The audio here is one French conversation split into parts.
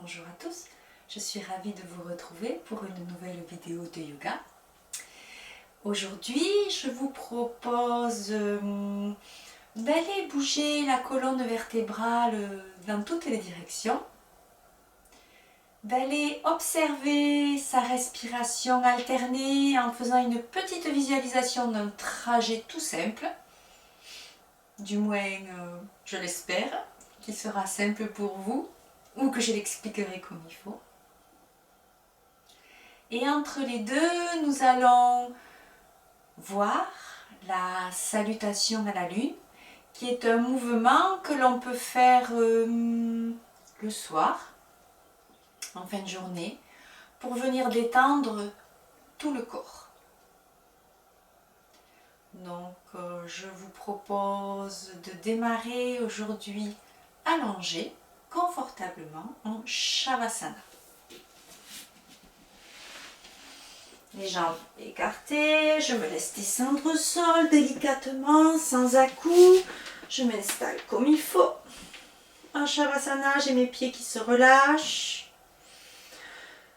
Bonjour à tous, je suis ravie de vous retrouver pour une nouvelle vidéo de yoga. Aujourd'hui, je vous propose d'aller bouger la colonne vertébrale dans toutes les directions, d'aller observer sa respiration alternée en faisant une petite visualisation d'un trajet tout simple, du moins je l'espère, qu'il sera simple pour vous ou que je l'expliquerai comme il faut. Et entre les deux, nous allons voir la salutation à la lune, qui est un mouvement que l'on peut faire le soir, en fin de journée, pour venir détendre tout le corps. Donc, je vous propose de démarrer aujourd'hui allongé, confortablement, en Shavasana. Les jambes écartées, je me laisse descendre au sol délicatement, sans à-coups. Je m'installe comme il faut. En Shavasana, j'ai mes pieds qui se relâchent.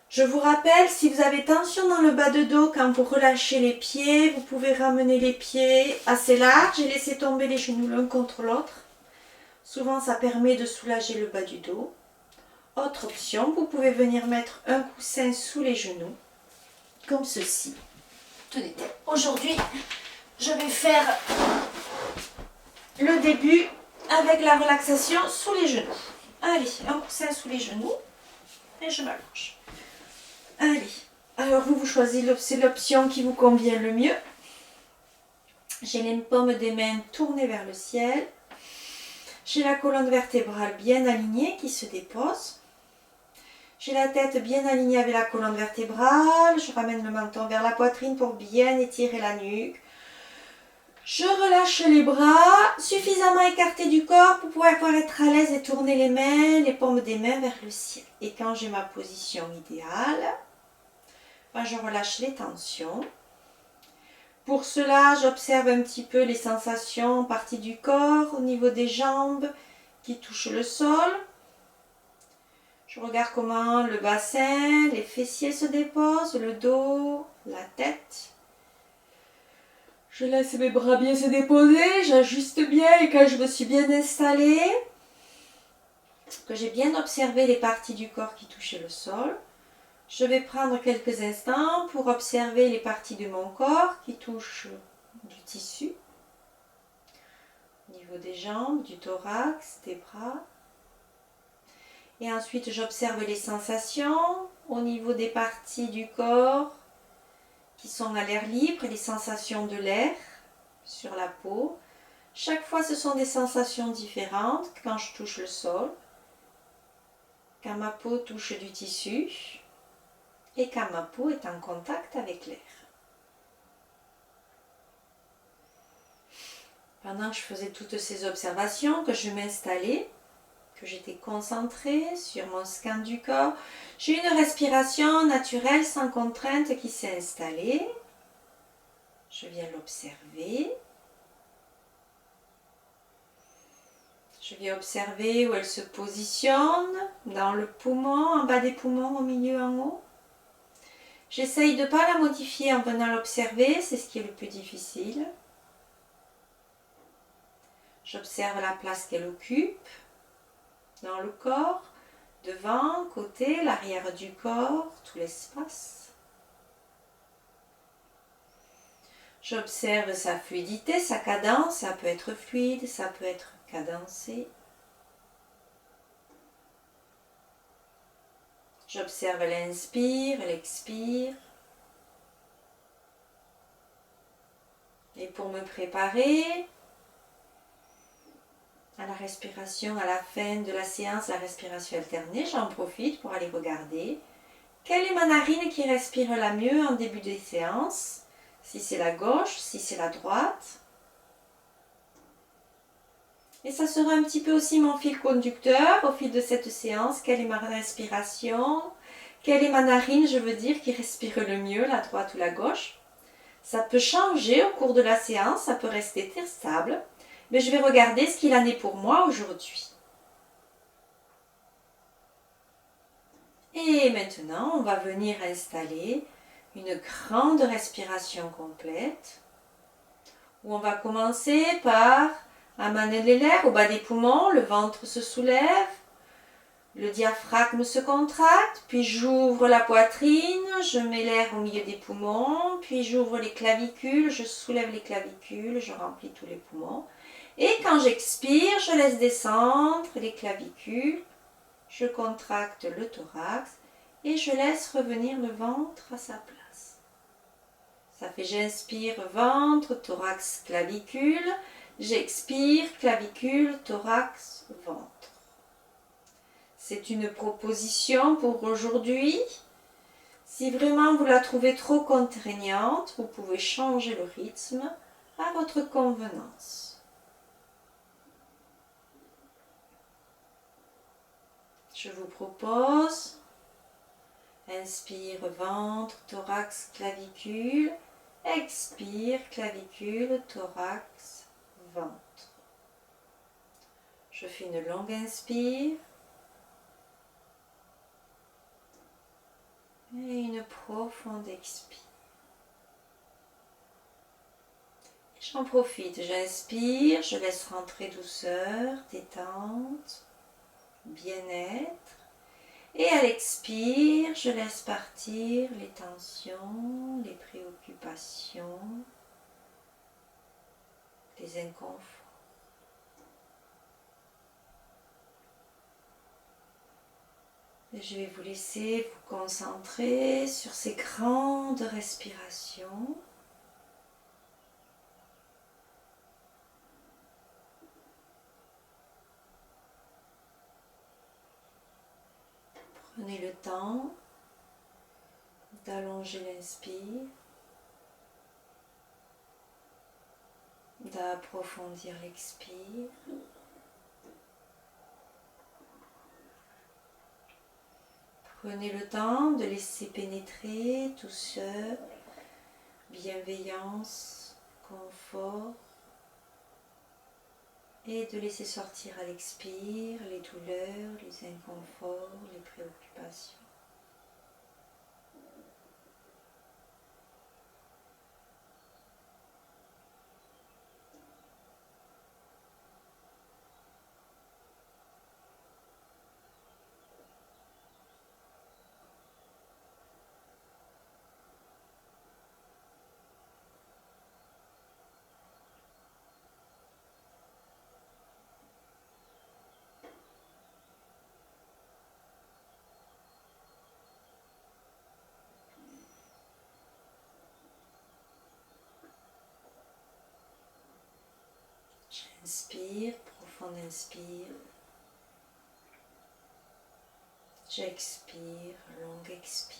Je vous rappelle, si vous avez tension dans le bas de dos, quand vous relâchez les pieds, vous pouvez ramener les pieds assez larges et laisser tomber les genoux l'un contre l'autre. Souvent, ça permet de soulager le bas du dos. Autre option, vous pouvez venir mettre un coussin sous les genoux, comme ceci. Tenez, aujourd'hui, je vais faire le début avec la relaxation sous les genoux. Allez, un coussin sous les genoux et je m'allonge. Allez, alors vous choisissez l'option qui vous convient le mieux. J'ai les paumes des mains tournées vers le ciel. J'ai la colonne vertébrale bien alignée qui se dépose. J'ai la tête bien alignée avec la colonne vertébrale. Je ramène le menton vers la poitrine pour bien étirer la nuque. Je relâche les bras, suffisamment écartés du corps pour pouvoir être à l'aise et tourner les mains, les paumes des mains vers le ciel. Et quand j'ai ma position idéale, je relâche les tensions. Pour cela, j'observe un petit peu les sensations en partie du corps, au niveau des jambes qui touchent le sol. Je regarde comment le bassin, les fessiers se déposent, le dos, la tête. Je laisse mes bras bien se déposer, j'ajuste bien et quand je me suis bien installée, que j'ai bien observé les parties du corps qui touchaient le sol, je vais prendre quelques instants pour observer les parties de mon corps qui touchent du tissu, au niveau des jambes, du thorax, des bras. Et ensuite, j'observe les sensations au niveau des parties du corps qui sont à l'air libre et les sensations de l'air sur la peau. Chaque fois, ce sont des sensations différentes quand je touche le sol, quand ma peau touche du tissu et quand ma peau est en contact avec l'air. Pendant que je faisais toutes ces observations, que je m'installais, que j'étais concentrée sur mon scan du corps, j'ai une respiration naturelle sans contrainte qui s'est installée. Je viens l'observer. Je viens observer où elle se positionne, dans le poumon, en bas des poumons, au milieu, en haut. J'essaye de ne pas la modifier en venant l'observer, c'est ce qui est le plus difficile. J'observe la place qu'elle occupe dans le corps, devant, côté, l'arrière du corps, tout l'espace. J'observe sa fluidité, sa cadence, ça peut être fluide, ça peut être cadencé. J'observe l'inspire, l'expire. Et pour me préparer à la respiration, à la fin de la séance, la respiration alternée, j'en profite pour aller regarder quelle est ma narine qui respire la mieux en début de séance. Si c'est la gauche, si c'est la droite. Et ça sera un petit peu aussi mon fil conducteur au fil de cette séance. Quelle est ma respiration? Quelle est ma narine, je veux dire, qui respire le mieux, la droite ou la gauche? Ça peut changer au cours de la séance, ça peut rester très stable. Mais je vais regarder ce qu'il en est pour moi aujourd'hui. Et maintenant, on va venir installer une grande respiration complète où on va commencer par amener l'air au bas des poumons, le ventre se soulève, le diaphragme se contracte, puis j'ouvre la poitrine, je mets l'air au milieu des poumons, puis j'ouvre les clavicules, je soulève les clavicules, je remplis tous les poumons. Et quand j'expire, je laisse descendre les clavicules, je contracte le thorax et je laisse revenir le ventre à sa place. Ça fait j'inspire, ventre, thorax, clavicule, j'expire, clavicule, thorax, ventre. C'est une proposition pour aujourd'hui. Si vraiment vous la trouvez trop contraignante, vous pouvez changer le rythme à votre convenance. Je vous propose, inspire, ventre, thorax, clavicule, expire, clavicule, thorax, ventre. Je fais une longue inspire et une profonde expire. J'en profite, j'inspire, je laisse rentrer douceur, détente, bien-être. Et à l'expire, je laisse partir les tensions, les préoccupations, les inconforts. Et je vais vous laisser vous concentrer sur ces grandes respirations. Prenez le temps d'allonger l'inspire, d'approfondir l'expire. Prenez le temps de laisser pénétrer douceur, bienveillance, confort et de laisser sortir à l'expire les douleurs, les inconforts, les préoccupations. Inspire, profonde inspire. J'expire, longue expire.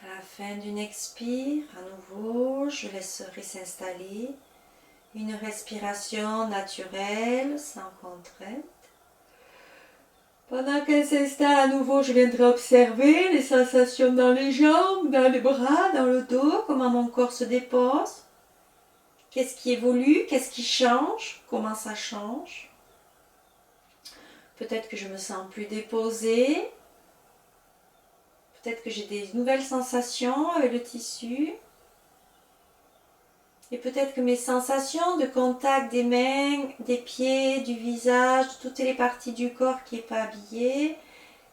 À la fin d'une expire, à nouveau, je laisserai s'installer une respiration naturelle, sans contrainte. Pendant qu'elle s'installe à nouveau, je viendrai observer les sensations dans les jambes, dans les bras, dans le dos, comment mon corps se dépose. Qu'est-ce qui évolue, qu'est-ce qui change, comment ça change. Peut-être que je me sens plus déposée. Peut-être que j'ai des nouvelles sensations avec le tissu. Et peut-être que mes sensations de contact des mains, des pieds, du visage, de toutes les parties du corps qui n'est pas habillée,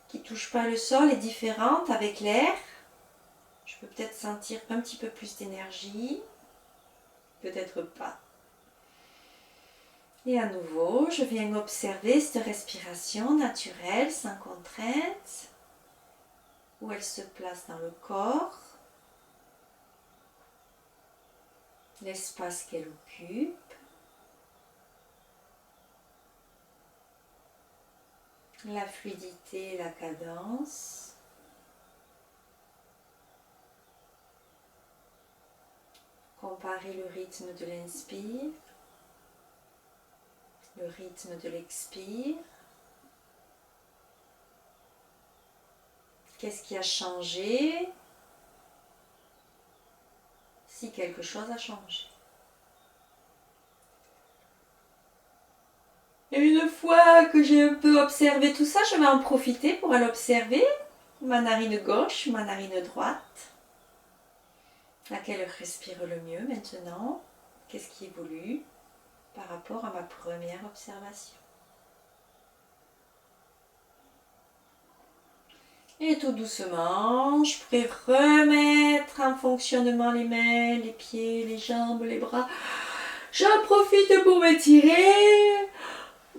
qui ne touche pas le sol, est différente avec l'air. Je peux peut-être sentir un petit peu plus d'énergie, peut-être pas. Et à nouveau, je viens observer cette respiration naturelle, sans contrainte, où elle se place dans le corps, l'espace qu'elle occupe. La fluidité, la cadence. Comparez le rythme de l'inspire, le rythme de l'expire. Qu'est-ce qui a changé? Si quelque chose a changé. Et une fois que j'ai un peu observé tout ça, je vais en profiter pour aller observer ma narine gauche, ma narine droite. Laquelle respire le mieux maintenant? Qu'est-ce qui évolue par rapport à ma première observation? Et tout doucement, je pourrais remettre en fonctionnement les mains, les pieds, les jambes, les bras. J'en profite pour m'étirer.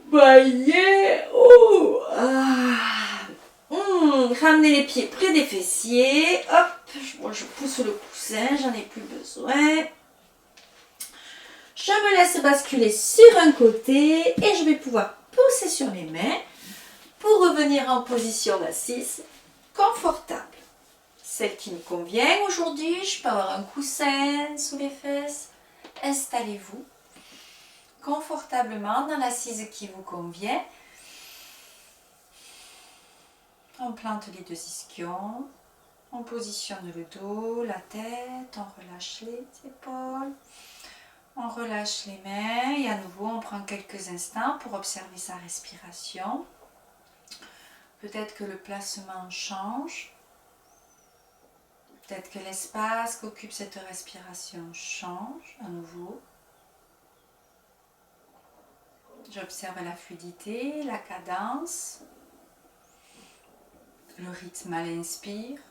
Bailler. Oh. Ramener les pieds près des fessiers. Hop, je pousse le coussin, j'en ai plus besoin. Je me laisse basculer sur un côté et je vais pouvoir pousser sur les mains pour revenir en position assise confortable. Celle qui me convient aujourd'hui, je peux avoir un coussin sous les fesses. Installez-vous confortablement dans l'assise qui vous convient. On plante les deux ischions, on positionne le dos, la tête, on relâche les épaules, on relâche les mains et à nouveau on prend quelques instants pour observer sa respiration. Peut-être que le placement change, peut-être que l'espace qu'occupe cette respiration change à nouveau. J'observe la fluidité, la cadence, le rythme à l'inspire,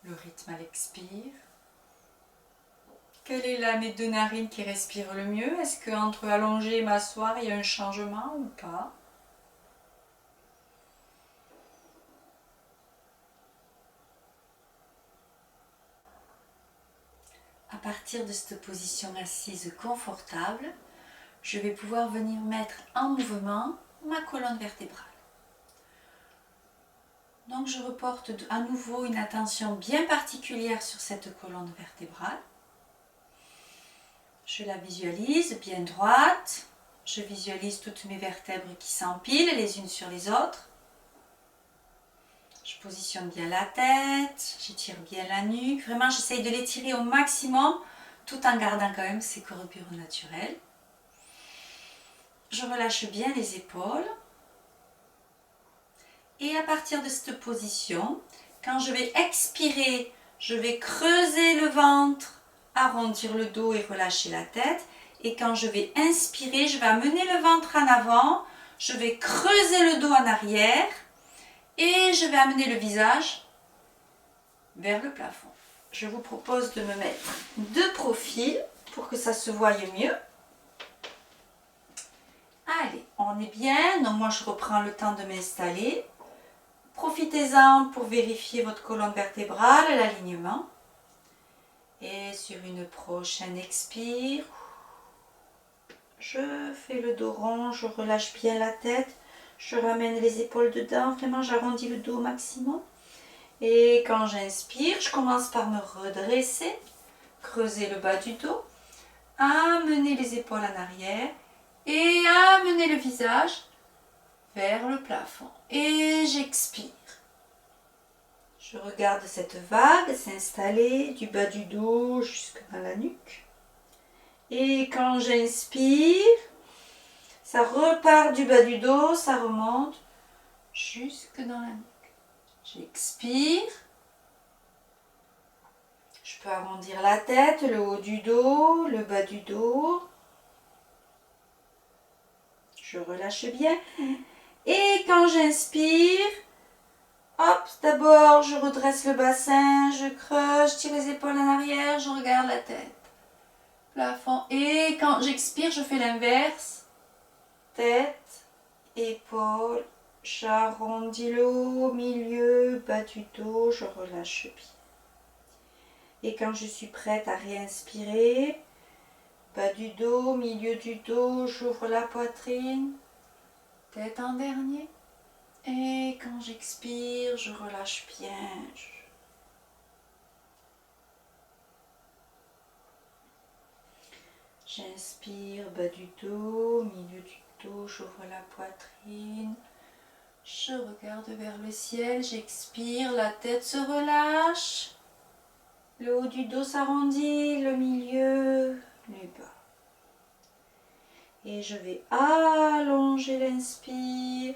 le rythme à l'expire. Quelle est là mes deux narines qui respirent le mieux? Est-ce qu'entre allonger et m'asseoir, il y a un changement ou pas? À partir de cette position assise confortable, je vais pouvoir venir mettre en mouvement ma colonne vertébrale. Donc je reporte à nouveau une attention bien particulière sur cette colonne vertébrale. Je la visualise bien droite. Je visualise toutes mes vertèbres qui s'empilent les unes sur les autres. Je positionne bien la tête, j'étire bien la nuque. Vraiment, j'essaye de l'étirer au maximum tout en gardant quand même ses courbures naturelles. Je relâche bien les épaules. Et à partir de cette position, quand je vais expirer, je vais creuser le ventre, arrondir le dos et relâcher la tête. Et quand je vais inspirer, je vais amener le ventre en avant, je vais creuser le dos en arrière et je vais amener le visage vers le plafond. Je vous propose de me mettre de profil pour que ça se voie mieux. Allez, on est bien. Donc moi, je reprends le temps de m'installer. Profitez-en pour vérifier votre colonne vertébrale, l'alignement. Et sur une prochaine expire, je fais le dos rond, je relâche bien la tête, je ramène les épaules dedans, vraiment j'arrondis le dos au maximum. Et quand j'inspire, je commence par me redresser, creuser le bas du dos, amener les épaules en arrière et amener le visage vers le plafond. Et j'expire. Je regarde cette vague s'installer du bas du dos jusque dans la nuque. Et quand j'inspire, ça repart du bas du dos, ça remonte jusque dans la nuque. J'expire. Je peux arrondir la tête, le haut du dos, le bas du dos. Je relâche bien. Et quand j'inspire, hop, d'abord je redresse le bassin, je creuse, je tire les épaules en arrière, je regarde la tête. Plafond. Et quand j'expire, je fais l'inverse. Tête, épaules, j'arrondis le haut, milieu, bas du dos, je relâche bien. Et quand je suis prête à réinspirer, bas du dos, milieu du dos, j'ouvre la poitrine, tête en dernier. Et quand j'expire, je relâche bien. J'inspire, bas du dos, milieu du dos, j'ouvre la poitrine, Je regarde vers le ciel, j'expire, la tête se relâche. Le haut du dos s'arrondit, le milieu, les bas. Et je vais allonger l'inspire.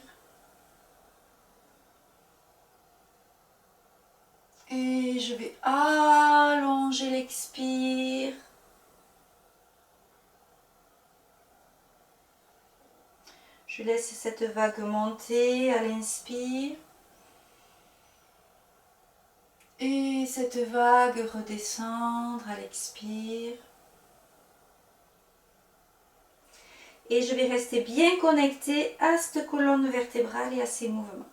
Et je vais allonger l'expire. Je laisse cette vague monter à l'inspire. Et cette vague redescendre à l'expire. Et je vais rester bien connectée à cette colonne vertébrale et à ses mouvements.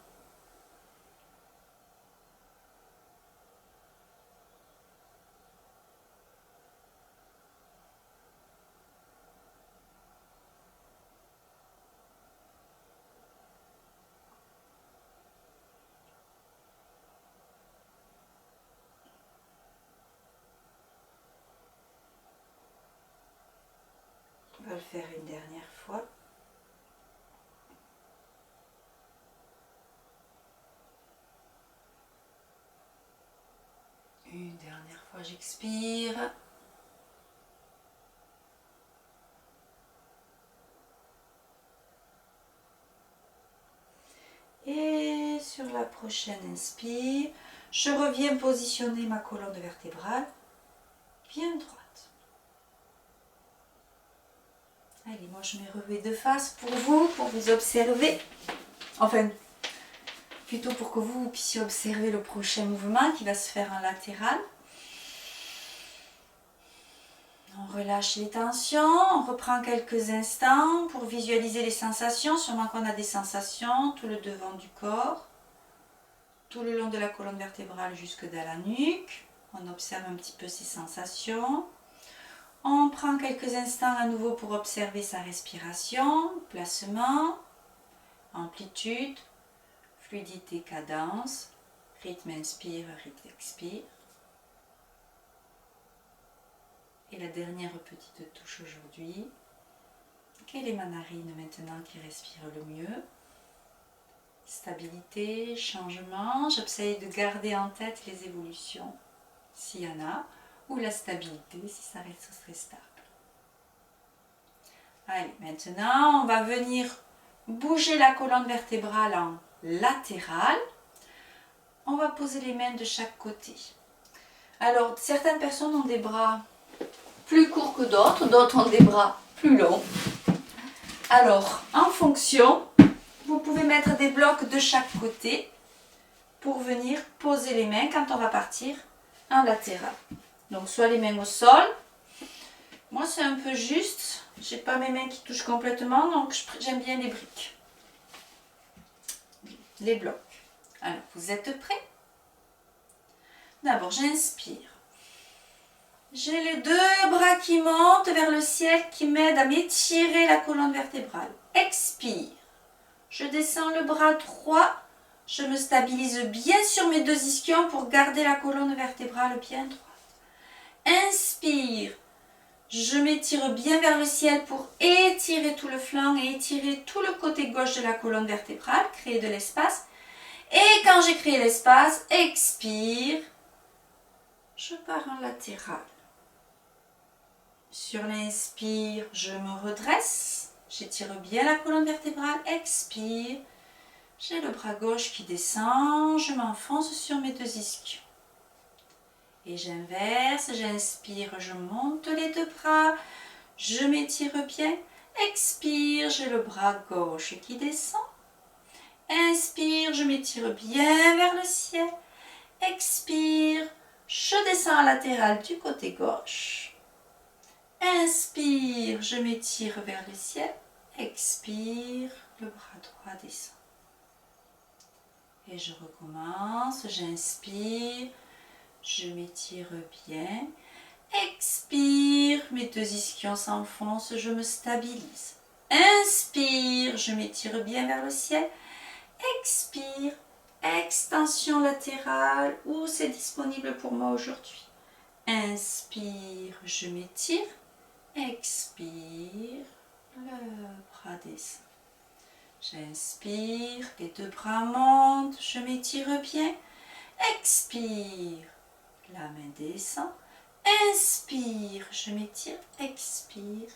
On va le faire une dernière fois. Une dernière fois, j'expire. Et sur la prochaine inspire, je reviens positionner ma colonne vertébrale bien droite. Allez, moi je me remets de face pour vous observer. Enfin, plutôt pour que vous puissiez observer le prochain mouvement qui va se faire en latéral. On relâche les tensions, on reprend quelques instants pour visualiser les sensations. Sûrement qu'on a des sensations tout le devant du corps, tout le long de la colonne vertébrale jusque dans la nuque. On observe un petit peu ces sensations. On prend quelques instants à nouveau pour observer sa respiration, placement, amplitude, fluidité, cadence, rythme inspire, rythme expire. Et la dernière petite touche aujourd'hui, quelle est ma narine maintenant qui respire le mieux? Stabilité, changement, j'essaie de garder en tête les évolutions, s'il y en a, ou la stabilité, si ça reste stable. Allez, maintenant, on va venir bouger la colonne vertébrale en latérale. On va poser les mains de chaque côté. Alors, certaines personnes ont des bras plus courts que d'autres, d'autres ont des bras plus longs. Alors, en fonction, vous pouvez mettre des blocs de chaque côté pour venir poser les mains quand on va partir en latéral. Donc, soit les mains au sol. Moi, c'est un peu juste. J'ai pas mes mains qui touchent complètement, donc j'aime bien les briques. Les blocs. Alors, vous êtes prêts? D'abord, j'inspire. J'ai les deux bras qui montent vers le ciel qui m'aident à m'étirer la colonne vertébrale. Expire. Je descends le bras droit. Je me stabilise bien sur mes deux ischions pour garder la colonne vertébrale bien droite. Inspire. Je m'étire bien vers le ciel pour étirer tout le flanc et étirer tout le côté gauche de la colonne vertébrale, créer de l'espace. Et quand j'ai créé l'espace, expire. Je pars en latéral. Sur l'inspire, je me redresse. J'étire bien la colonne vertébrale. Expire. J'ai le bras gauche qui descend. Je m'enfonce sur mes deux ischions. Et j'inverse. J'inspire. Je monte les deux bras. Je m'étire bien. Expire. J'ai le bras gauche qui descend. Inspire. Je m'étire bien vers le ciel. Expire. Je descends en latéral du côté gauche. Inspire, je m'étire vers le ciel. Expire, le bras droit descend. Et je recommence. J'inspire, je m'étire bien. Expire, mes deux ischions s'enfoncent, je me stabilise. Inspire, je m'étire bien vers le ciel. Expire, extension latérale, où c'est disponible pour moi aujourd'hui. Inspire, je m'étire. Expire, le bras descend. J'inspire, les deux bras montent, je m'étire bien. Expire, la main descend. Inspire, je m'étire, expire.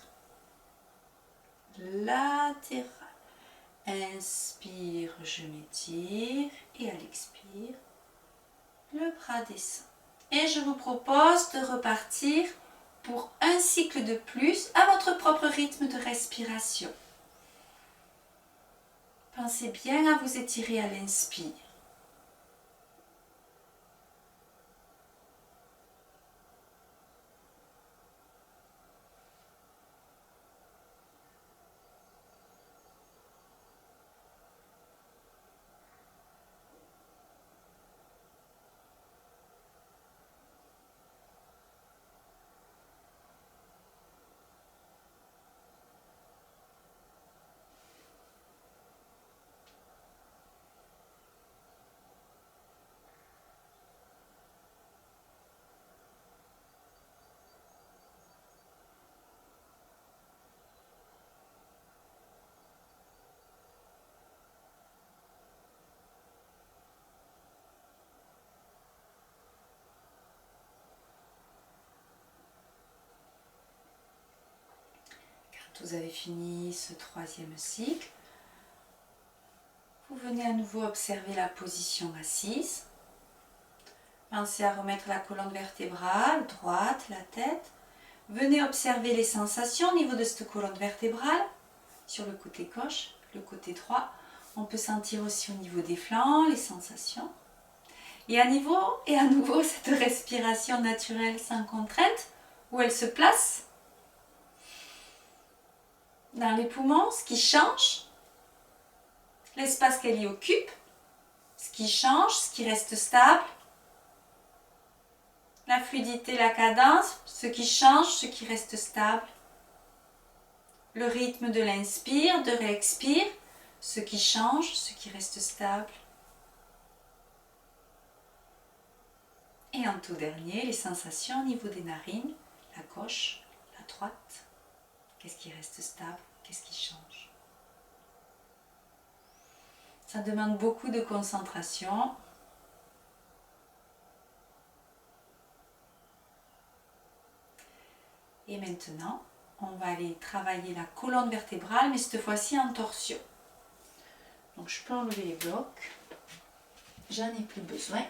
Latéral. Inspire, je m'étire et à l'expire, le bras descend. Et je vous propose de repartir pour un cycle de plus à votre propre rythme de respiration. Pensez bien à vous étirer à l'inspire. Vous avez fini ce troisième cycle. Vous venez à nouveau observer la position assise. Pensez à remettre la colonne vertébrale droite, la tête. Venez observer les sensations au niveau de cette colonne vertébrale sur le côté gauche, le côté droit. On peut sentir aussi au niveau des flancs les sensations. Et à nouveau cette respiration naturelle sans contrainte, où elle se place dans les poumons, ce qui change, l'espace qu'elle y occupe, ce qui change, ce qui reste stable, la fluidité, la cadence, ce qui change, ce qui reste stable, le rythme de l'inspire, de réexpire, ce qui change, ce qui reste stable. Et en tout dernier, les sensations au niveau des narines, la gauche, la droite. Qu'est-ce qui reste stable? Qu'est-ce qui change? Ça demande beaucoup de concentration. Et maintenant, on va aller travailler la colonne vertébrale, mais cette fois-ci en torsion. Donc je peux enlever les blocs. J'en ai plus besoin.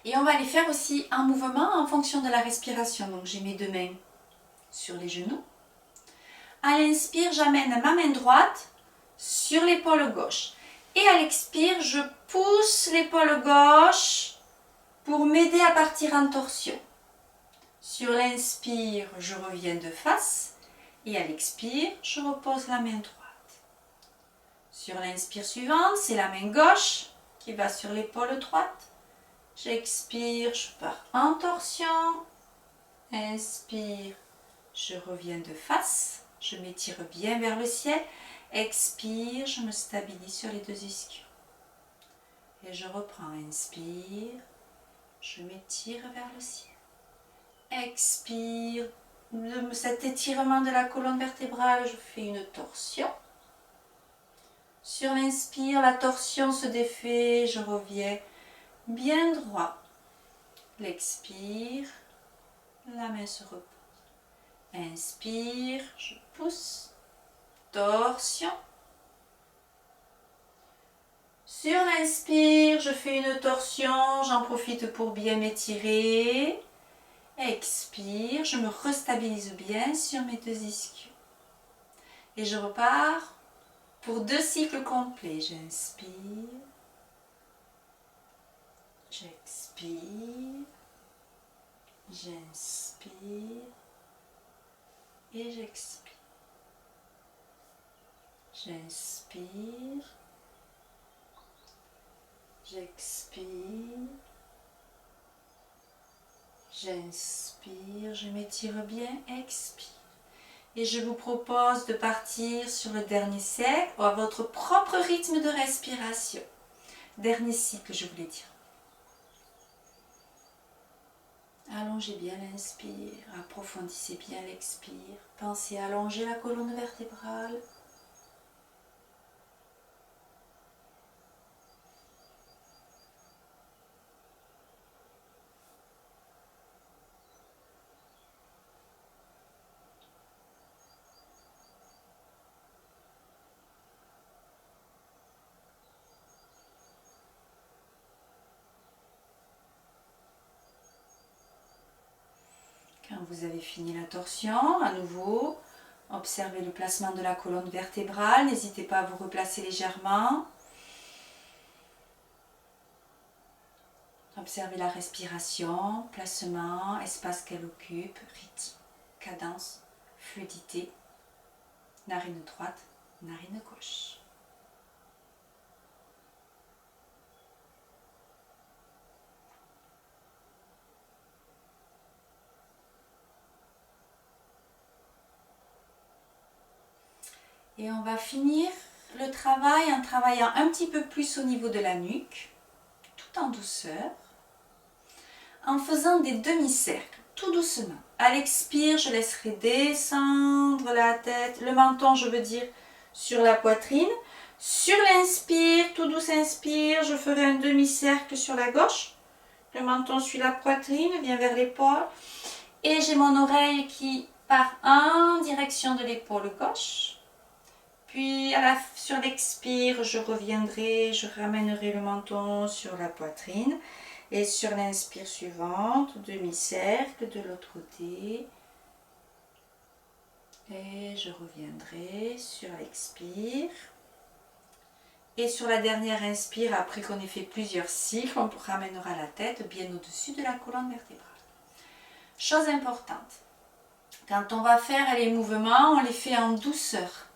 Et on va les faire aussi en mouvement en fonction de la respiration. Donc j'ai mes deux mains sur les genoux. À l'inspire, j'amène ma main droite sur l'épaule gauche. Et à l'expire, je pousse l'épaule gauche pour m'aider à partir en torsion. Sur l'inspire, je reviens de face. Et à l'expire, je repose la main droite. Sur l'inspire suivante, c'est la main gauche qui va sur l'épaule droite. J'expire, je pars en torsion. Inspire, je reviens de face. Je m'étire bien vers le ciel. Expire, je me stabilise sur les deux ischions. Et je reprends. Inspire, je m'étire vers le ciel. Expire, cet étirement de la colonne vertébrale, je fais une torsion. Sur l'inspire, la torsion se défait, je reviens bien droit. L'expire, la main se repose. Inspire, je pousse, torsion. Sur l'inspire, je fais une torsion, j'en profite pour bien m'étirer. Expire, je me restabilise bien sur mes deux ischions. Et je repars pour 2 cycles complets. J'inspire, j'expire, j'inspire et j'expire. J'inspire, j'expire, j'inspire, je m'étire bien, expire. Et je vous propose de partir sur le dernier cercle ou à votre propre rythme de respiration. Dernier cycle, je voulais dire. Allongez bien l'inspire, approfondissez bien l'expire. Pensez à allonger la colonne vertébrale. vous avez fini la torsion, à nouveau, observez le placement de la colonne vertébrale. N'hésitez pas à vous replacer légèrement. Observez la respiration, placement, espace qu'elle occupe, rythme, cadence, fluidité, narine droite, narine gauche. Et on va finir le travail en travaillant un petit peu plus au niveau de la nuque, tout en douceur, en faisant des demi-cercles, tout doucement. À l'expire, je laisserai descendre la tête, le menton, je veux dire, sur la poitrine. Sur l'inspire, tout douce inspire, je ferai un demi-cercle sur la gauche. Le menton suit la poitrine, vient vers l'épaule. Et j'ai mon oreille qui part en direction de l'épaule gauche. Puis sur l'expire, je reviendrai, je ramènerai le menton sur la poitrine. Et sur l'inspire suivante, demi-cercle de l'autre côté. Et je reviendrai sur l'expire. Et sur la dernière inspire, après qu'on ait fait plusieurs cycles, on ramènera la tête bien au-dessus de la colonne vertébrale. Chose importante, quand on va faire les mouvements, on les fait en douceur.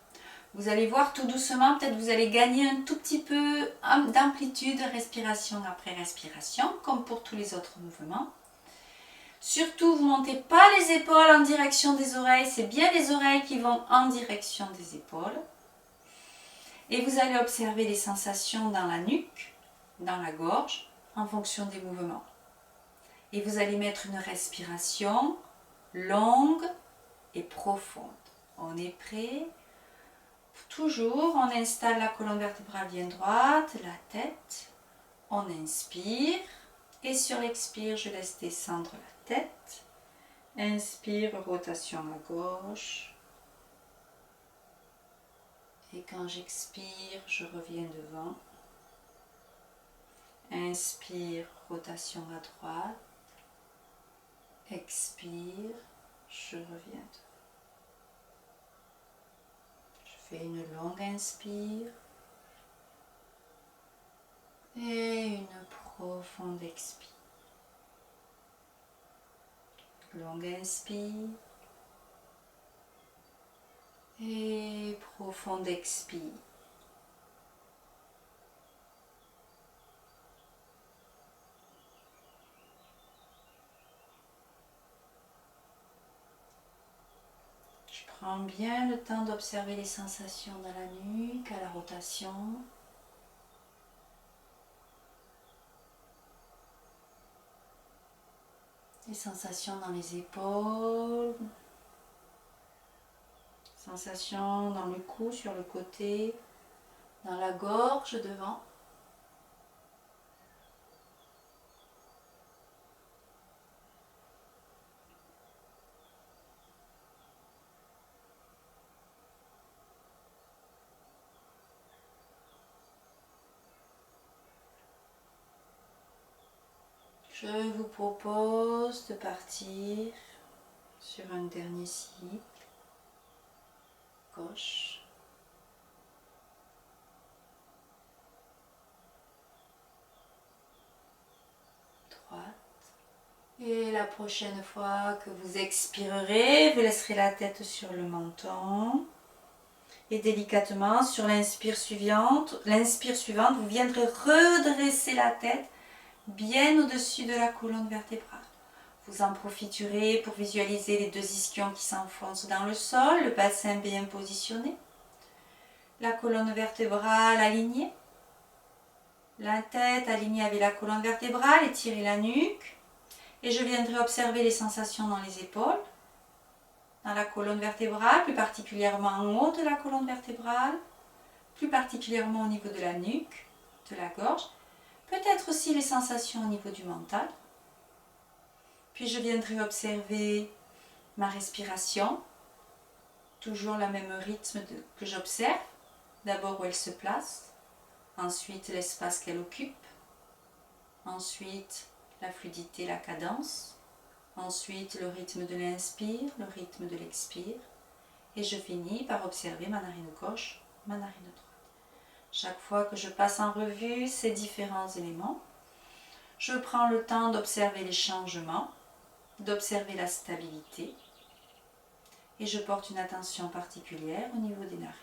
Vous allez voir tout doucement, peut-être vous allez gagner un tout petit peu d'amplitude, respiration après respiration, comme pour tous les autres mouvements. Surtout, vous ne montez pas les épaules en direction des oreilles, c'est bien les oreilles qui vont en direction des épaules. Et vous allez observer les sensations dans la nuque, dans la gorge, en fonction des mouvements. Et vous allez mettre une respiration longue et profonde. On est prêt? Toujours, on installe la colonne vertébrale bien droite, la tête. On inspire. Et sur l'expire, je laisse descendre la tête. Inspire, rotation à gauche. Et quand j'expire, je reviens devant. Inspire, rotation à droite. Expire, je reviens devant. Je fais une longue inspire. Et une profonde expire. Longue inspire. Et profonde expire. Je prends bien le temps d'observer les sensations dans la nuque, à la rotation. Les sensations dans les épaules. Sensations dans le cou, sur le côté, dans la gorge, devant. Je vous propose de partir sur un dernier cycle. Gauche. Droite. Et la prochaine fois que vous expirerez, vous laisserez la tête sur le menton. Et délicatement, sur l'inspire suivante, vous viendrez redresser la tête bien au-dessus de la colonne vertébrale. Vous en profiterez pour visualiser les deux ischions qui s'enfoncent dans le sol, le bassin bien positionné, la colonne vertébrale alignée, la tête alignée avec la colonne vertébrale, étirez la nuque, et je viendrai observer les sensations dans les épaules, dans la colonne vertébrale, plus particulièrement en haut de la colonne vertébrale, plus particulièrement au niveau de la nuque, de la gorge, peut-être aussi les sensations au niveau du mental. Puis je viendrai observer ma respiration, toujours le même rythme que j'observe, d'abord où elle se place, ensuite l'espace qu'elle occupe, ensuite la fluidité, la cadence, Ensuite, le rythme de l'inspire, le rythme de l'expire. Et je finis par observer ma narine gauche, ma narine droite. Chaque fois que je passe en revue ces différents éléments, je prends le temps d'observer les changements, d'observer la stabilité. Et je porte une attention particulière au niveau des narines.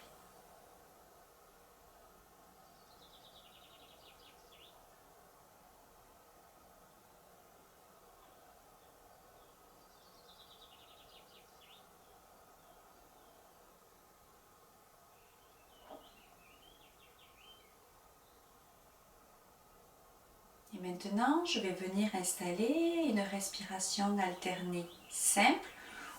Et maintenant, je vais venir installer une respiration alternée simple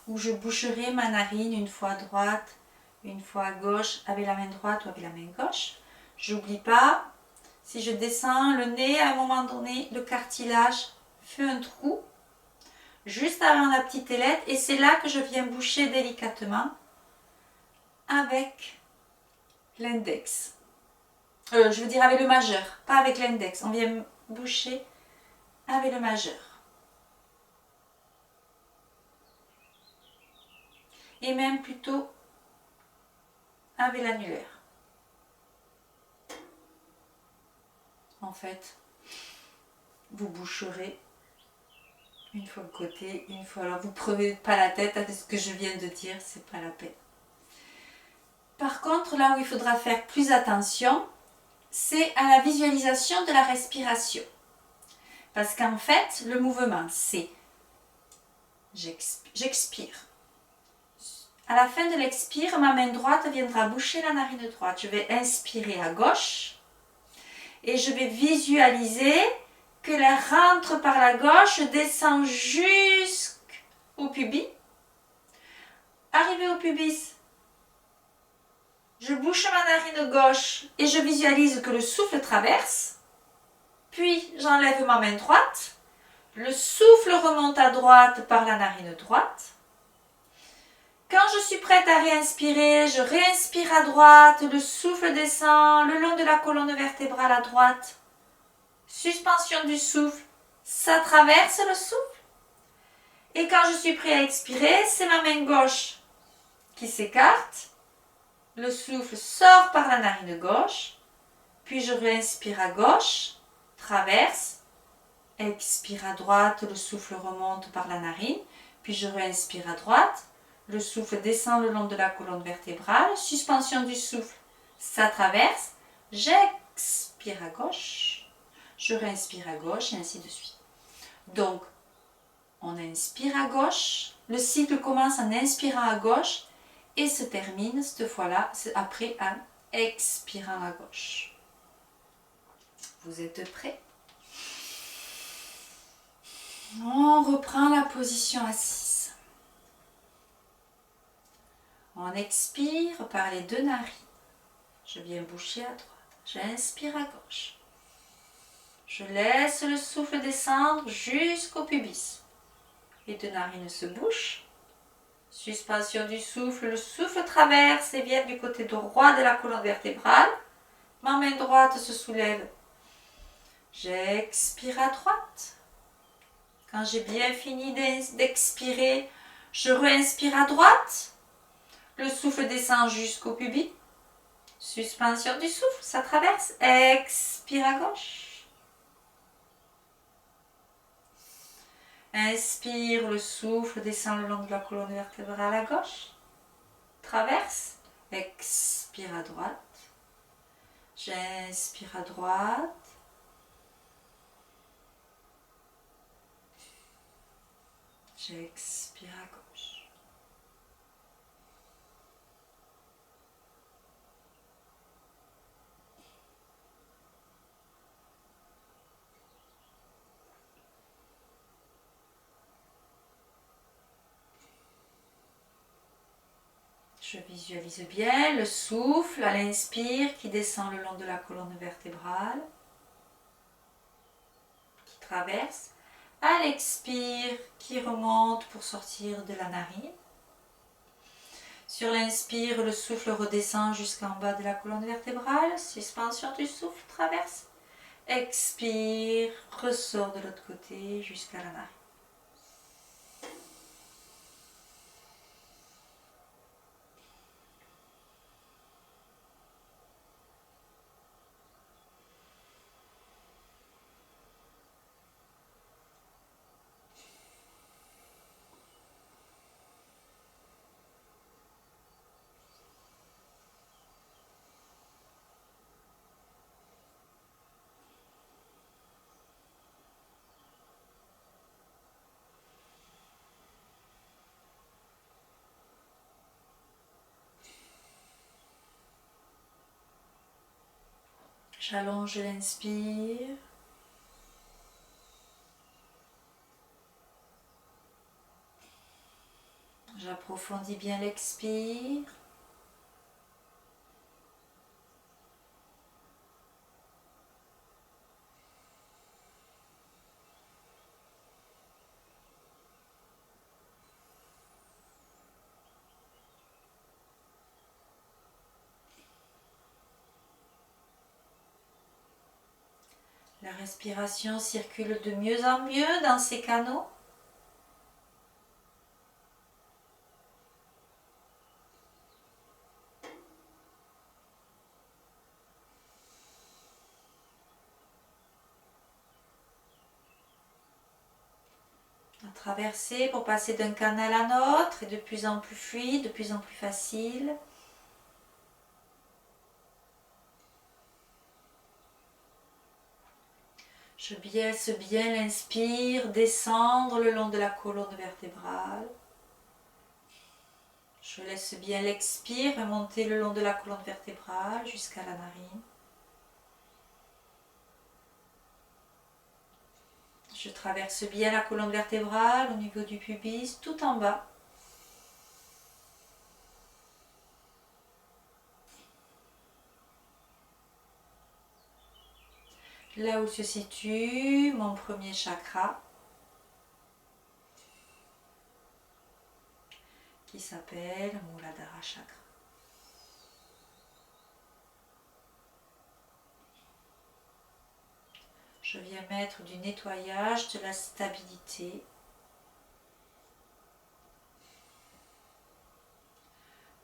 où je boucherai ma narine une fois à droite, une fois à gauche, avec la main droite ou avec la main gauche. J'oublie pas, si je descends le nez, à un moment donné, le cartilage fait un trou juste avant la petite ailette et c'est là que je viens boucher délicatement avec l'index. Je veux dire avec le majeur, pas avec l'index. On vient boucher avec le majeur. Et même plutôt avec l'annulaire. En fait, vous boucherez une fois de côté, une fois là. Vous ne prenez pas la tête à ce que je viens de dire, c'est pas la peine. Par contre, là où il faudra faire plus attention, c'est à la visualisation de la respiration. Parce qu'en fait, le mouvement, c'est j'expire. À la fin de l'expire, ma main droite viendra boucher la narine droite. Je vais inspirer à gauche et je vais visualiser que l'air rentre par la gauche, descend jusqu'au pubis. Arrivé au pubis, je bouche ma narine gauche et je visualise que le souffle traverse. Puis j'enlève ma main droite. Le souffle remonte à droite par la narine droite. Quand je suis prête à réinspirer, je réinspire à droite, le souffle descend le long de la colonne vertébrale à droite. Suspension du souffle, ça traverse le souffle. Et quand je suis prêt à expirer, c'est ma main gauche qui s'écarte. Le souffle sort par la narine gauche, puis je réinspire à gauche, traverse, expire à droite, le souffle remonte par la narine, puis je réinspire à droite. Le souffle descend le long de la colonne vertébrale. Suspension du souffle, ça traverse. J'expire à gauche. Je réinspire à gauche et ainsi de suite. Donc, on inspire à gauche. Le cycle commence en inspirant à gauche et se termine cette fois-là après en expirant à gauche. Vous êtes prêts? On reprend la position assise. On expire par les deux narines. Je viens boucher à droite. J'inspire à gauche. Je laisse le souffle descendre jusqu'au pubis. Les deux narines se bouchent. Suspension du souffle. Le souffle traverse et vient du côté droit de la colonne vertébrale. Ma main droite se soulève. J'expire à droite. Quand j'ai bien fini d'expirer, je réinspire à droite. Le souffle descend jusqu'au pubis. Suspension du souffle, ça traverse. Expire à gauche. Inspire, le souffle descend le long de la colonne vertébrale à gauche. Traverse. Expire à droite. J'inspire à droite. J'expire à gauche. Je visualise bien le souffle à l'inspire qui descend le long de la colonne vertébrale, qui traverse, à l'expire qui remonte pour sortir de la narine. Sur l'inspire, le souffle redescend jusqu'en bas de la colonne vertébrale, suspension du souffle, traverse. Expire, ressort de l'autre côté jusqu'à la narine. J'allonge l'inspire. J'approfondis bien l'expire. La respiration circule de mieux en mieux dans ces canaux. À traverser pour passer d'un canal à l'autre et de plus en plus fluide, de plus en plus facile. Je laisse bien l'inspire descendre le long de la colonne vertébrale. Je laisse bien l'expire remonter le long de la colonne vertébrale jusqu'à la narine. Je traverse bien la colonne vertébrale au niveau du pubis, tout en bas. Là où se situe mon premier chakra, qui s'appelle Muladhara Chakra. Je viens mettre du nettoyage, de la stabilité.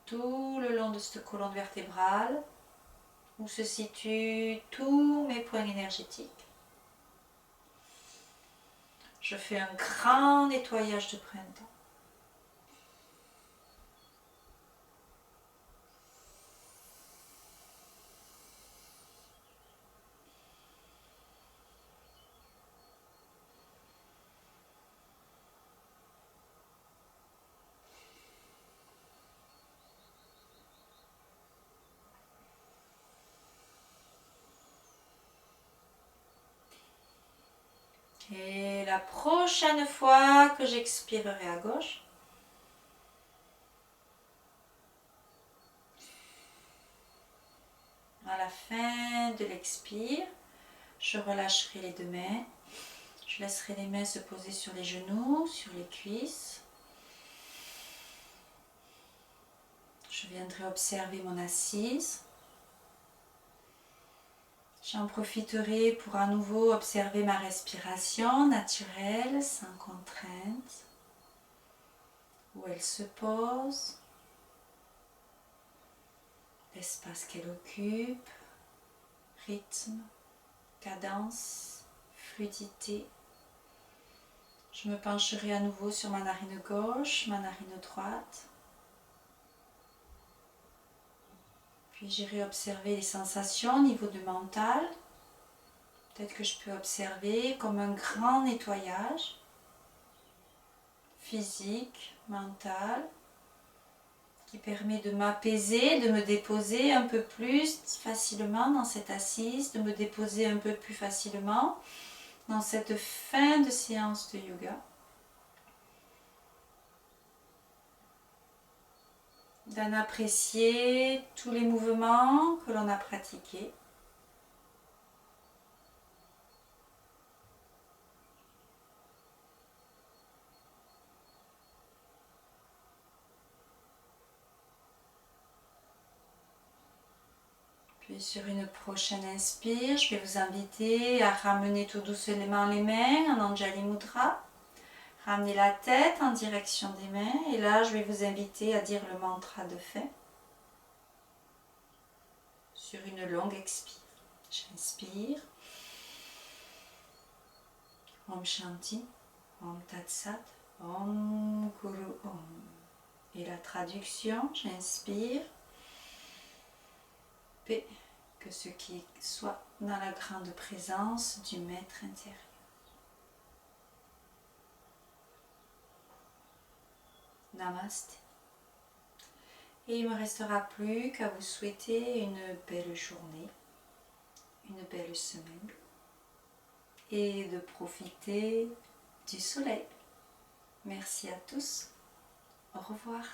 Tout le long de cette colonne vertébrale, où se situent tous mes points énergétiques. Je fais un grand nettoyage de printemps. Et la prochaine fois que j'expirerai à gauche, à la fin de l'expire, je relâcherai les deux mains. Je laisserai les mains se poser sur les genoux, sur les cuisses. Je viendrai observer mon assise. J'en profiterai pour à nouveau observer ma respiration naturelle, sans contrainte, où elle se pose, l'espace qu'elle occupe, rythme, cadence, fluidité. Je me pencherai à nouveau sur ma narine gauche, ma narine droite. Puis j'irai observer les sensations au niveau du mental. Peut-être que je peux observer comme un grand nettoyage physique, mental, qui permet de m'apaiser, de me déposer un peu plus facilement dans cette assise, de me déposer un peu plus facilement dans cette fin de séance de yoga. D'en apprécier tous les mouvements que l'on a pratiqués. Puis sur une prochaine inspire, je vais vous inviter à ramener tout doucement les mains en Anjali Mudra. Ramenez la tête en direction des mains et là je vais vous inviter à dire le mantra de fin sur une longue expire. J'inspire. Om Shanti, Om Tat Sat, Om Guru Om. Et la traduction, j'inspire. Paix, que ce qui soit dans la grande présence du Maître intérieur. Namaste. Et il ne me restera plus qu'à vous souhaiter une belle journée, une belle semaine et de profiter du soleil. Merci à tous. Au revoir.